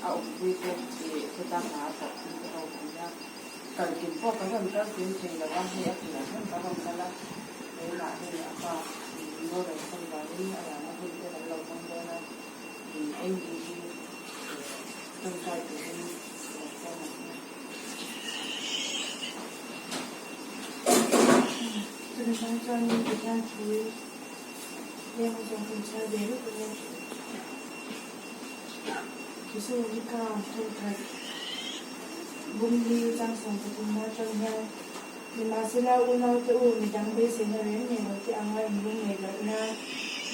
เอาคุยพวกที่ตั้งหาสัตว์ที่เราทำยากการกินพวกกระทำก็กินจริงแต่ว่าที่อะไรนั่นก็ต้องกันละเวลาที่ก็โน้ตอะไรคนแบบนี้อะไรนะที่เราต้องเดินนะเอ็นดีต้องใช้ตัวนี้这个商专业比较属于业务中很差别的个问题。其实我一看就看bumili jang song ko na chon ha ni masila unaw te u ni dang be se na ren ne no ti anga in lu ne la na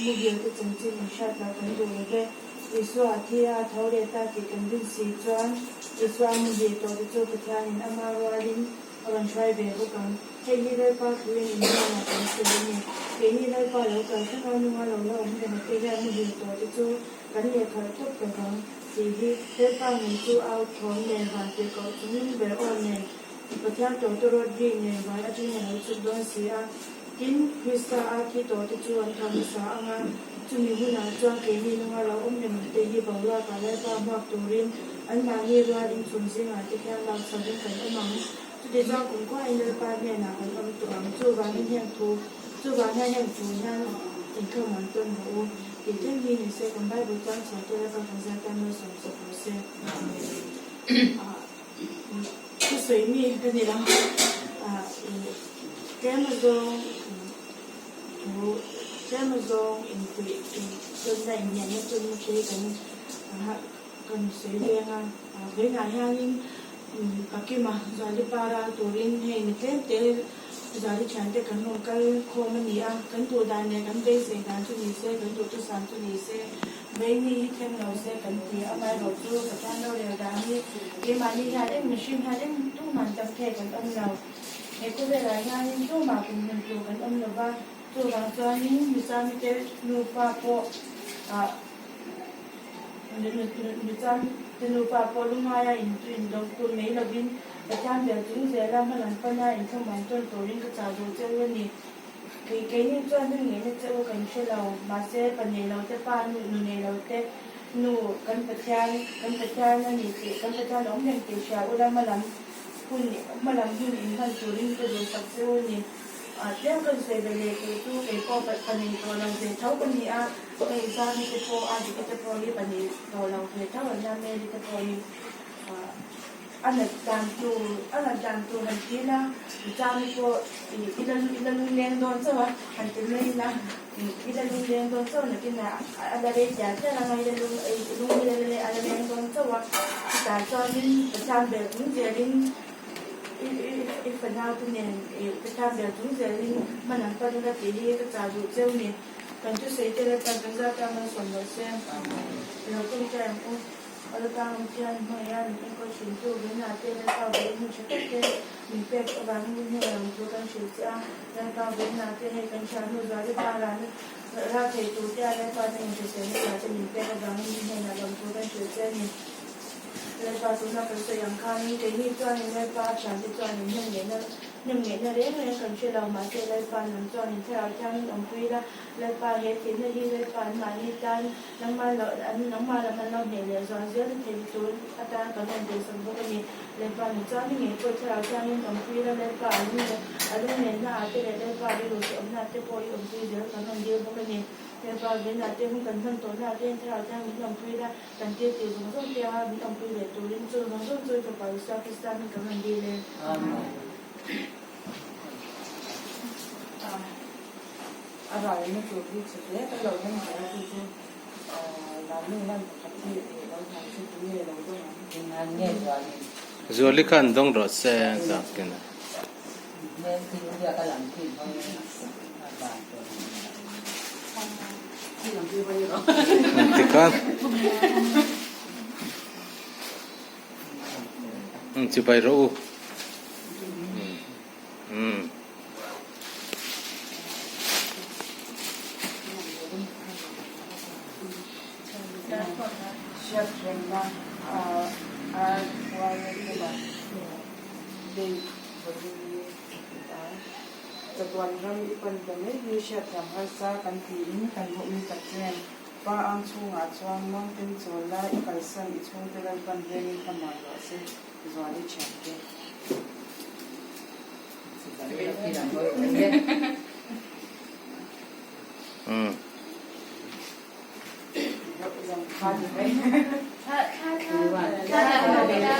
mu ye te chen chen ni sha ta kan do le isu a thi a thau le ta ki kan bin si chuan isu a mu ye to te chu ka thya in ama wa rin awan try be ko kan he ni le pa thu ni na na kan se ni ke ni le pa lo ka sa ka nu ma lo lo ni na ke ga mu ye to te chu kan ye kha thop ka kan chỉ đi thế bao nhiêu chú ao thốn nền và chỉ có chúng về ôn nền và theo tổ tôi rồi đi nền và ở trên nền chúng tôi sẽ kín Krista ở khi tổ tôi chú anh tham gia anh chú mình hôm nào cho cái gì nó là ông mình để đi bảo lo cả lại bao hoặc tổ riêng anh mà đi ra đi chúng sinh à thì theo làm sao đến cái ông mong chú để cho cũng có anh lên ba ngày nào anh ông tổ ông chú vào những hàng thú chú vào những hàng thú nha tình không hoàn toàn hữu thì thêm gì thì sẽ còn bài bối quan trọng tôi đã còn ra tâm nơi sống sạch của xe cái suy nghĩ cái gì đó cái mà do trên này nhà nó trên một cái cần suy nghĩ với ngài hàng các cái mà giờ đi para tổ liên hệ những cái giờ đi chán thì cần nông cái khô mà nhỉ cần tổ đàn này cần bê xe đàn cho nhỉ xe cần tổ cho sản cho nhỉ xe bê nhỉ thêm đầu xe cần thì ở mai đầu tư cả cha đâu đều đàn đi cái mà đi ra đấy mình xin ra đấy tu màn tập thể cần ông nào cái cô về lại ra nhưng tu mà cùng mình tu cần ông nào ba tu bằng cho những người ta như thế nu pa po người ta từ nu pa po lúc mai in đầu tu mấy là vinแต่ท่านเดี๋ยวถึงเสียแล้วมันหลังก็ได้ทั้งหมดจนตัวนี้ก็จะดูเจ้าวันนี้cáiนี้จนทั้งนี้เนี่ยเจ้ากันช่วยเรามาเสียปัญญาเราจะป้าหนูเนี่ยเราจะหนูกันประจานนั่นนี่สิกันประจานน้องยังติดชาอุดามาลำหุ่นนี่มาลำหุ่นอินทันตัวนี้ก็ดูสักเจ้านี่เจ้ากันเสียไปเลยคือตู้ไอ้พ่อปัญญาตัวเราเสียเท่าปัญญาไอ้ซานี่จะพออาจจะพอนี่ปัญญาตัวเราเสียเท่าวันนั้นแม่จะพอนี่อันนั้นจานตัวมันที่นะจานนี้ก็อีนั่นเลี้ยงโดนใช่ไหมอันที่ไม่นะอีนั่นเลี้ยงโดนใช่ไหมที่นะอะไรเรื่องจะอะไรเรื่องอะไรเลี้ยงโดนใช่ไหมแต่ตอนนี้ประจำแบบนี้เดี๋ยวนี้อีฝันเอาตัวเนี่ยประจำแบบนี้เดี๋ยวนี้มันนั่งตอนนี้ก็ตีนี้ก็จะดูเจ้าเนี่ยกันจะเสียใจแล้วกันจะทำมันส่วนเราเสียเราต้องแจ้งเราตามที่อันเมื่อยันเป็นคนชินตัวเวลาเต้นแล้วก็เป็นชุดเต้นมีเป็ดบางทีเนี่ยเราตัวกันชินจ้าแล้วก็เวลาเต้นให้กันชาหัวใจตาลันราเทตัวเต้นแล้วก็เป็นชุดเต้นแล้วจะมีเป็ดบางทีเนี่ยเราตัวกันชินเต้นแล้วก็ตัวนั้นเป็นตัวอย่างข้างนี้แต่นี่ตัวนี้แล้วก็ฉันที่ตัวนี้หนึ่งเงี้ยเรื่องกันช่วยเรามาเต้นแล้วก็หนึ่งตัวนี้ที่เราทำองค์วิละแล้วก็เหตุที่นี่แล้วก็มานี่กันน้ำมันเราน้ำมันเราเนี่ยเลยส่วนเรื่องที่ตัวอาจารย์ตอนนั้นเดี๋ยวสมมติว่านี่แล้วก็หนึ่งตัวนี่ก็ที่เราทำองค์วิละแล้วก็นี่อะไรเนี่ยน่าจะแล้วก็ได้รู้สึกน่าจะพอองค์วิเดี๋ยวตอนนั้นเดี๋ยวพวกนี้แล้วก็เวลาเต้นกันทั้งตัวน่าเต้นที่เราทำองค์วิละกันเต้นที่สมมติว่าองค์วิเลยตัวนี้ตัวน้องตัวตัวไปสักสักนี่ก็มันดีเลยอร่อยไม่ถูกที่สุดเลยแต่เราไม่หายคือเราไม่นั่นกับที่เราทำที่นี่เราต้องทำงานเนี่ยส่วนลิขันต้องรอเส้นสักกันนะเนี่ยที่เรียกกันหลังที่เขาที่หลังที่ไปหรอที่กันจะไปรู้Шеф-жена, валидова, день водили, затворжен и пандемия, шеф-жена, канцелярия, канцелярия, pa ang chunga chuang mang tin chola I kalsan I chung te lan pan ve ni khamar lo se zwali chamke Ừ. Hãy subscribe cho kênh Ghiền Mì Gõ để không bỏ lỡ những video hấp dẫn